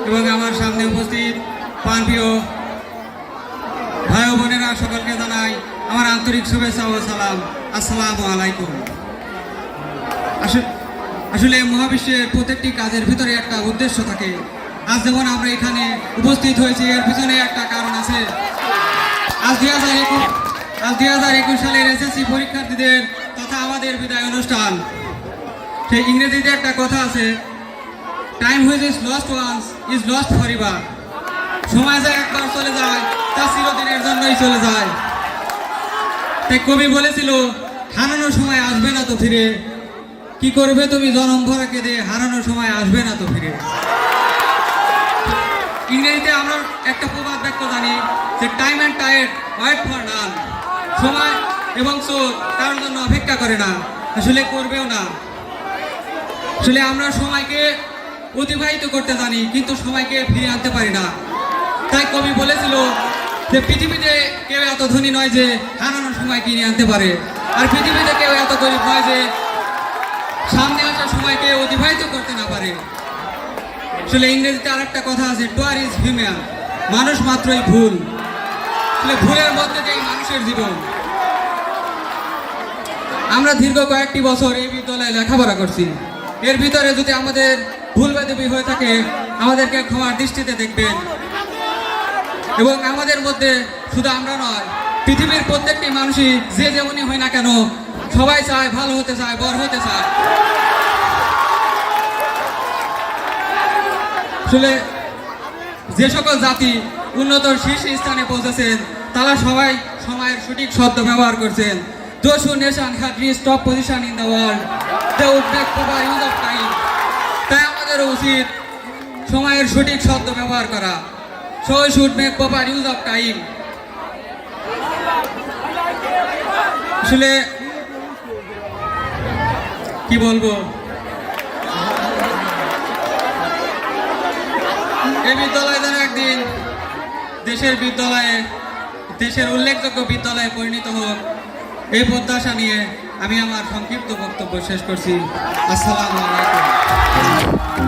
এবং আমার সামনে উপস্থিত প্রাণপ্রিয় ভাই ও বোনেরা সকলকে জানাই আমার আন্তরিক শুভেচ্ছা ও সালাম। আসসালামু আলাইকুম। আসলে মহাবিশ্বের প্রত্যেকটি কাজের ভিতরে একটা উদ্দেশ্য থাকে। আজ যেমন আমরা এখানে উপস্থিত হয়েছি, এর পিছনে একটা কারণ আছে। আজ 2021 সালের এসএসসি পরীক্ষার্থীদের তথা আমাদের বিদায় অনুষ্ঠান। সেই ইংরেজিতে একটা কথা আছে, time which is lost once is lost forever. সময় যা একবার চলে যায় তা চিরদিনের জন্যই চলে যায়। তাই কবি বলেছিল, হারানোর সময় আসবে না তো ফিরে, কি করবে তুমি জনম ভরা কেঁদে, হারানোর সময় আসবে না তো ফিরে। ইংরেজিতে আমরা একটা প্রবাদ বাক্য জানি যে time and tide wait for none. সময় এবং স্রোত কারোর জন্য অপেক্ষা করে না, আসলে করবেও না। আসলে আমরা সময়কে অতিবাহিত করতে জানি, কিন্তু সময়কে ফিরে আনতে পারি না। তাই কবি বলেছিল যে পৃথিবীতে কেউ এত ধনী নয় যে হারানোর সময় কিনে আনতে পারে, আর পৃথিবীতে কেউ এত গরিব নয় যে সামনে আসা সময়কে অতিবাহিত করতে না পারে। আসলে ইংরেজিতে আরেকটা কথা আছে, টুয়ার ইজ হিউম্যান, মানুষ মাত্রই ভুল। আসলে ভুলের মধ্যে দিয়েই মানুষের জীবন। আমরা দীর্ঘ কয়েকটি বছর এই বিদ্যালয়ে লেখাপড়া করছি। এর ভিতরে যদি আমাদের ভুল বেদবি হয়ে থাকে, আমাদেরকে ক্ষমার দৃষ্টিতে দেখবেন। এবং আমাদের মধ্যে শুধু আমরা নয়, পৃথিবীর প্রত্যেকটি মানুষই যে যেমনই হয় না কেন, সবাই চায় ভালো হতে চায়, বড় হতে চায়। আসলে যে সকল জাতি উন্নত শীর্ষ স্থানে পৌঁছেছেন, তারা সবাই সময়ের সঠিক শব্দ ব্যবহার করছেন। Those who nation had reached top position in the world, they would make proper use of time. তাই আমাদের উচিত সময়ের সঠিক শব্দ ব্যবহার করা। So we should make proper use of time. আসলে কি বলবো, এই বিদ্যালয় যেন একদিন দেশের উল্লেখযোগ্য বিদ্যালয়ে পরিণত হোক, এই প্রত্যাশা নিয়ে আমি আমার সংক্ষিপ্ত বক্তব্য শেষ করছি। আসসালামু আলাইকুম।